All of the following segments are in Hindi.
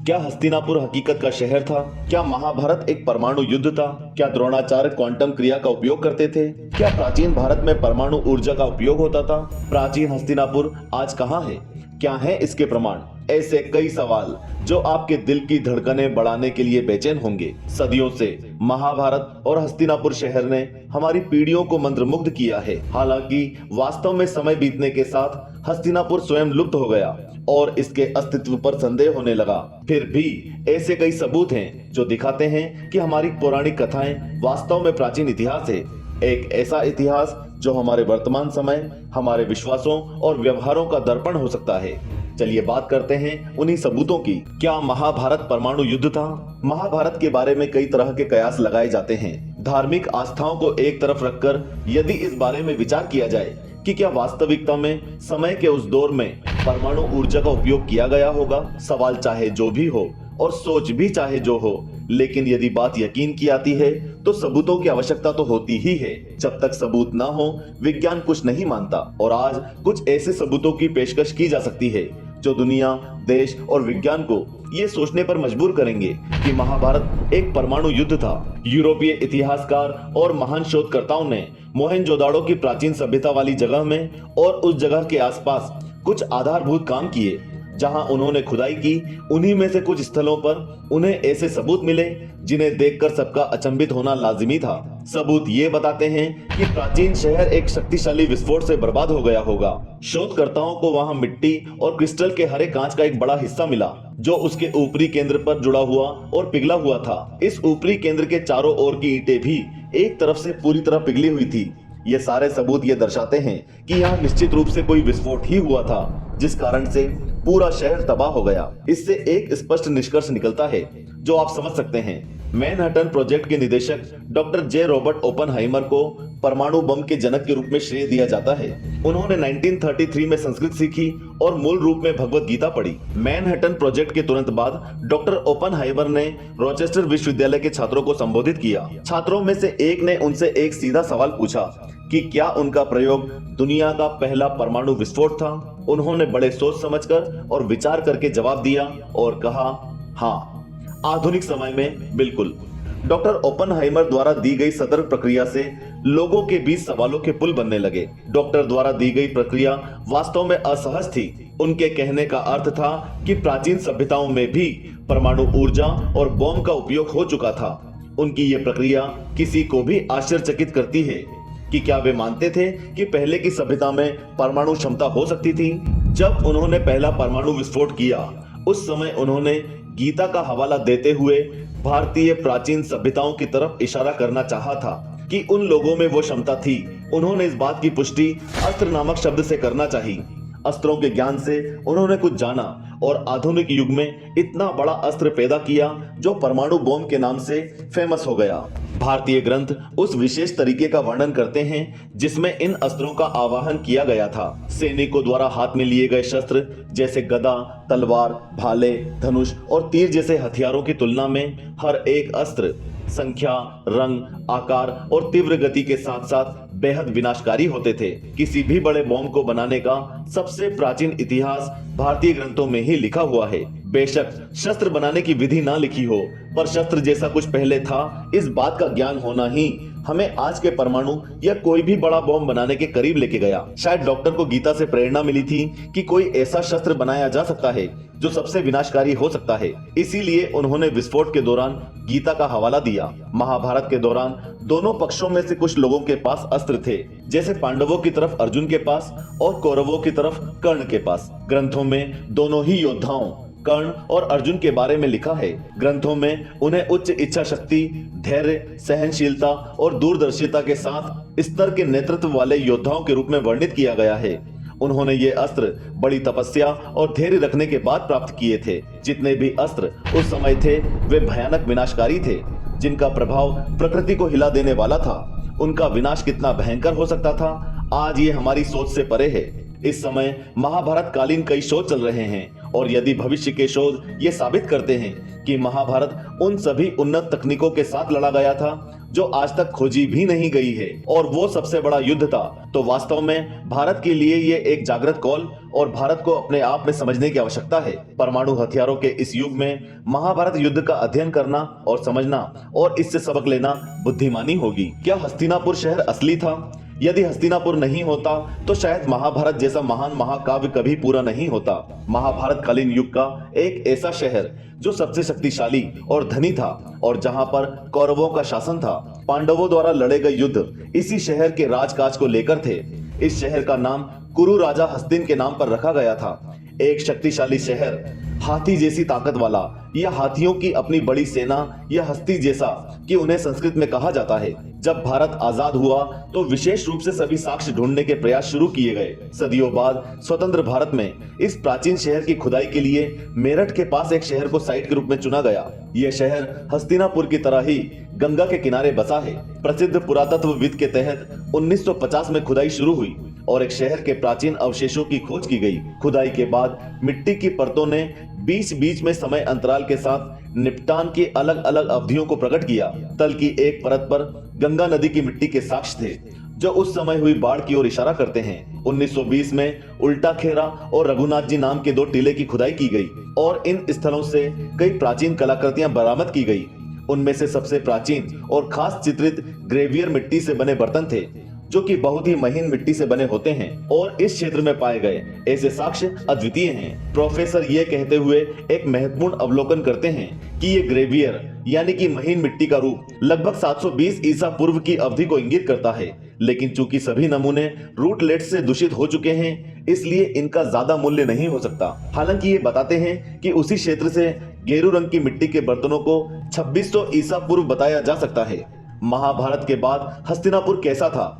क्या हस्तिनापुर हकीकत का शहर था? क्या महाभारत एक परमाणु युद्ध था? क्या द्रोणाचार्य क्वांटम क्रिया का उपयोग करते थे? क्या प्राचीन भारत में परमाणु ऊर्जा का उपयोग होता था? प्राचीन हस्तिनापुर आज कहाँ है? क्या है इसके प्रमाण? ऐसे कई सवाल जो आपके दिल की धड़कनें बढ़ाने के लिए बेचैन होंगे। सदियों से महाभारत और हस्तिनापुर शहर ने हमारी पीढ़ियों को मंत्रमुग्ध किया है। हालांकि वास्तव में समय बीतने के साथ हस्तिनापुर स्वयं लुप्त हो गया और इसके अस्तित्व पर संदेह होने लगा। फिर भी ऐसे कई सबूत हैं जो दिखाते हैं कि हमारी पौराणिक कथाएं वास्तव में प्राचीन इतिहास है। एक ऐसा इतिहास जो हमारे वर्तमान समय, हमारे विश्वासों और व्यवहारों का दर्पण हो सकता है। चलिए बात करते हैं उन्हीं सबूतों की। क्या महाभारत परमाणु युद्ध था? महाभारत के बारे में कई तरह के कयास लगाए जाते हैं। धार्मिक आस्थाओं को एक तरफ रखकर यदि इस बारे में विचार किया जाए कि क्या वास्तविकता में समय के उस दौर में परमाणु ऊर्जा का उपयोग किया गया होगा, सवाल चाहे जो भी हो और सोच भी चाहे जो हो, लेकिन यदि बात यकीन की आती है तो सबूतों की आवश्यकता तो होती ही है। जब तक सबूत ना हो विज्ञान कुछ नहीं मानता। और आज कुछ ऐसे सबूतों की पेशकश की जा सकती है जो दुनिया, देश और विज्ञान को ये सोचने पर मजबूर करेंगे कि महाभारत एक परमाणु युद्ध था। यूरोपीय इतिहासकार और महान शोधकर्ताओं ने मोहनजोदाड़ो की प्राचीन सभ्यता वाली जगह में और उस जगह के आसपास कुछ आधारभूत काम किए। जहां उन्होंने खुदाई की, उन्हीं में से कुछ स्थलों पर उन्हें ऐसे सबूत मिले जिन्हें देखकर सबका अचंभित होना लाजिमी था। सबूत ये बताते हैं कि प्राचीन शहर एक शक्तिशाली विस्फोट से बर्बाद हो गया होगा। शोधकर्ताओं को वहां मिट्टी और क्रिस्टल के हरे कांच का एक बड़ा हिस्सा मिला जो उसके ऊपरी केंद्र पर जुड़ा हुआ और पिघला हुआ था। इस ऊपरी केंद्र के चारों ओर की ईंटें भी एक तरफ से पूरी तरह पिघली हुई थी। ये सारे सबूत ये दर्शाते हैं कि यहाँ निश्चित रूप से कोई विस्फोट ही हुआ था जिस कारण से पूरा शहर तबाह हो गया। इससे एक स्पष्ट निष्कर्ष निकलता है जो आप समझ सकते हैं। मैनहट्टन प्रोजेक्ट के निदेशक डॉक्टर जे रॉबर्ट ओपनहाइमर को परमाणु बम के जनक के रूप में श्रेय दिया जाता है। उन्होंने 1933 में संस्कृत सीखी और मूल रूप में भगवत गीता पढ़ी। मैनहट्टन प्रोजेक्ट के तुरंत बाद डॉक्टर ओपनहाइमर ने रॉचेस्टर विश्वविद्यालय के छात्रों को संबोधित किया। छात्रों में से एक ने उनसे एक सीधा सवाल पूछा कि क्या उनका प्रयोग दुनिया का पहला परमाणु विस्फोट था। उन्होंने बड़े सोच समझकर और विचार करके जवाब दिया और कहा, हाँ, आधुनिक समय में बिल्कुल। डॉक्टर ओपनहाइमर द्वारा दी गई सतर्क प्रक्रिया से लोगों के बीच सवालों के पुल बनने लगे। डॉक्टर द्वारा दी गई प्रक्रिया वास्तव में असहज थी। उनके कहने का अर्थ था कि प्राचीन सभ्यताओं में भी परमाणु ऊर्जा और बम का उपयोग हो चुका था। उनकी ये प्रक्रिया किसी को भी आश्चर्यचकित करती है कि क्या वे मानते थे कि पहले की सभ्यता में परमाणु क्षमता हो सकती थी। जब उन्होंने पहला परमाणु विस्फोट किया उस समय उन्होंने गीता का हवाला देते हुए भारतीय प्राचीन सभ्यताओं की तरफ इशारा करना चाहा था कि उन लोगों में वो क्षमता थी। उन्होंने इस बात की पुष्टि अस्त्र नामक शब्द से करना चाही। अस्त्रों के ज्ञान से उन्होंने कुछ जाना और आधुनिक युग में इतना बड़ा अस्त्र पैदा किया जो परमाणु बम के नाम से फेमस हो गया। भारतीय ग्रंथ उस विशेष तरीके का वर्णन करते हैं जिसमें इन अस्त्रों का आवाहन किया गया था। सैनिकों द्वारा हाथ में लिए गए शस्त्र जैसे गदा, तलवार, भाले, धनुष और तीर जैसे हथियारों की तुलना में हर एक अस्त्र संख्या, रंग, आकार और तीव्र गति के साथ साथ बेहद विनाशकारी होते थे। किसी भी बड़े बम को बनाने का सबसे प्राचीन इतिहास भारतीय ग्रंथों में ही लिखा हुआ है। बेशक शस्त्र बनाने की विधि ना लिखी हो, पर शस्त्र जैसा कुछ पहले था, इस बात का ज्ञान होना ही हमें आज के परमाणु या कोई भी बड़ा बम बनाने के करीब लेके गया। शायद डॉक्टर को गीता से प्रेरणा मिली थी कि कोई ऐसा शस्त्र बनाया जा सकता है जो सबसे विनाशकारी हो सकता है। इसीलिए उन्होंने विस्फोट के दौरान गीता का हवाला दिया। महाभारत के दौरान दोनों पक्षों में से कुछ लोगों के पास अस्त्र थे, जैसे पांडवों की तरफ अर्जुन के पास और कौरवों की तरफ कर्ण के पास। ग्रंथों में दोनों ही योद्धाओं कर्ण और अर्जुन के बारे में लिखा है। ग्रंथों में उन्हें उच्च इच्छा शक्ति, धैर्य, सहनशीलता और दूरदर्शिता के साथ स्तर के नेतृत्व वाले योद्धाओं के रूप में वर्णित किया गया है। उन्होंने ये अस्त्र बड़ी तपस्या और धैर्य रखने के बाद प्राप्त किए थे। जितने भी अस्त्र उस समय थे वे भयानक विनाशकारी थे, जिनका प्रभाव प्रकृति को हिला देने वाला था। उनका विनाश कितना भयंकर हो सकता था, आज ये हमारी सोच से परे है। इस समय महाभारत कालीन कई शोध चल रहे हैं और यदि भविष्य के शोध ये साबित करते हैं कि महाभारत उन सभी उन्नत तकनीकों के साथ लड़ा गया था जो आज तक खोजी भी नहीं गई है, और वो सबसे बड़ा युद्ध था। तो वास्तव में भारत के लिए ये एक जागृत कॉल और भारत को अपने आप में समझने की आवश्यकता है। परमाणु हथियारों के इस युग में महाभारत युद्ध का अध्ययन करना और समझना और इससे सबक लेना बुद्धिमानी होगी। क्या हस्तिनापुर शहर असली था? यदि हस्तिनापुर नहीं होता तो शायद महाभारत जैसा महान महाकाव्य कभी पूरा नहीं होता। महाभारत कालीन युग का एक ऐसा शहर जो सबसे शक्तिशाली और धनी था और जहां पर कौरवों का शासन था। पांडवों द्वारा लड़े गए युद्ध इसी शहर के राजकाज को लेकर थे। इस शहर का नाम कुरु राजा हस्तिन के नाम पर रखा गया था। एक शक्तिशाली शहर, हाथी जैसी ताकत वाला, या हाथियों की अपनी बड़ी सेना, या हस्ती जैसा कि उन्हें संस्कृत में कहा जाता है। जब भारत आजाद हुआ तो विशेष रूप से सभी साक्ष्य ढूंढने के प्रयास शुरू किए गए। सदियों बाद स्वतंत्र भारत में इस प्राचीन शहर की खुदाई के लिए मेरठ के पास एक शहर को साइट के रूप में चुना गया। यह शहर हस्तिनापुर की तरह ही गंगा के किनारे बसा है। प्रसिद्ध पुरातत्वविद के तहत 1950 में खुदाई शुरू हुई और एक शहर के प्राचीन अवशेषों की खोज की गई। खुदाई के बाद मिट्टी की परतों ने बीच बीच में समय अंतराल के साथ निपटान की अलग अलग अवधियों को प्रकट किया। तल की एक परत पर गंगा नदी की मिट्टी के साक्ष्य थे जो उस समय हुई बाढ़ की ओर इशारा करते हैं। 1920 में उल्टा खेरा और रघुनाथ जी नाम के दो टीले की खुदाई की गई और इन स्थलों से कई प्राचीन कलाकृतियां बरामद की गई। उनमें से सबसे प्राचीन और खास चित्रित ग्रेवियर मिट्टी से बने बर्तन थे जो कि बहुत ही महीन मिट्टी से बने होते हैं और इस क्षेत्र में पाए गए ऐसे साक्ष्य अद्वितीय हैं। प्रोफेसर ये कहते हुए एक महत्वपूर्ण अवलोकन करते हैं कि ये ग्रेवियर यानी कि महीन मिट्टी का रूप लगभग 720 ईसा पूर्व की अवधि को इंगित करता है, लेकिन चूंकि सभी नमूने रूटलेट से दूषित हो चुके हैं इसलिए इनका ज्यादा मूल्य नहीं हो सकता। हालांकि ये बताते हैं कि उसी क्षेत्र से गेरू रंग की मिट्टी के बर्तनों को 2600 ईसा पूर्व बताया जा सकता है। महाभारत के बाद हस्तिनापुर कैसा था?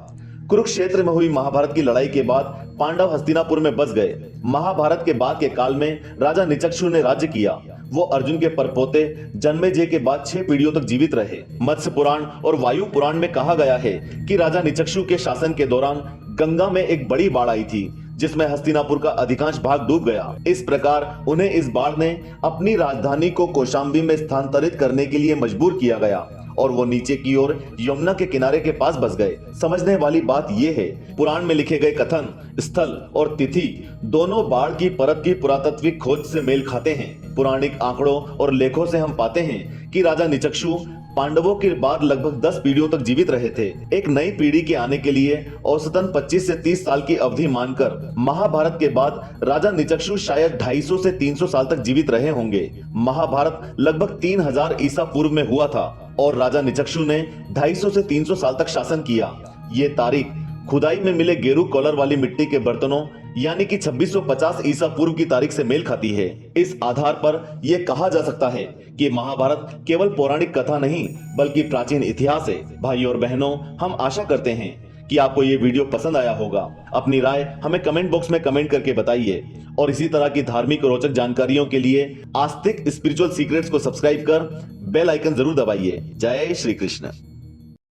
कुरुक्षेत्र में हुई महाभारत की लड़ाई के बाद पांडव हस्तिनापुर में बस गए। महाभारत के बाद के काल में राजा निचक्षु ने राज्य किया। वो अर्जुन के परपोते जन्मेजय के बाद 6 पीढ़ियों तक जीवित रहे। मत्स्य पुराण और वायु पुराण में कहा गया है कि राजा निचक्षु के शासन के दौरान गंगा में एक बड़ी बाढ़ आई थी जिसमें हस्तिनापुर का अधिकांश भाग डूब गया। इस प्रकार उन्हें इस बाढ़ ने अपनी राजधानी को कौशाम्बी में स्थानांतरित करने के लिए मजबूर किया गया और वो नीचे की ओर यमुना के किनारे के पास बस गए। समझने वाली बात यह है, पुराण में लिखे गए कथन, स्थल और तिथि दोनों बाढ़ की परत की पुरातात्विक खोज से मेल खाते हैं। पौराणिक आंकड़ों और लेखों से हम पाते हैं कि राजा निचक्षु पांडवों के बाद लगभग 10 पीढ़ियों तक जीवित रहे थे। एक नई पीढ़ी के आने के लिए औसतन 25 से 30 साल की अवधि मानकर महाभारत के बाद राजा निचक्षु शायद 250 से 300 साल तक जीवित रहे होंगे। महाभारत लगभग 3000 ईसा पूर्व में हुआ था और राजा निचक्षु ने 250 से 300 साल तक शासन किया। ये तारीख खुदाई में मिले गेरू कॉलर वाली मिट्टी के बर्तनों यानी कि 2650 ईसा पूर्व की तारीख से मेल खाती है। इस आधार पर यह कहा जा सकता है कि महाभारत केवल पौराणिक कथा नहीं बल्कि प्राचीन इतिहास है। भाइयों और बहनों, हम आशा करते हैं कि आपको ये वीडियो पसंद आया होगा। अपनी राय हमें कमेंट बॉक्स में कमेंट करके बताइए और इसी तरह की धार्मिक और रोचक जानकारियों के लिए आस्तिक स्पिरिचुअल सीक्रेट्स को सब्सक्राइब कर बेल आइकन जरूर दबाइए। जय श्री कृष्ण।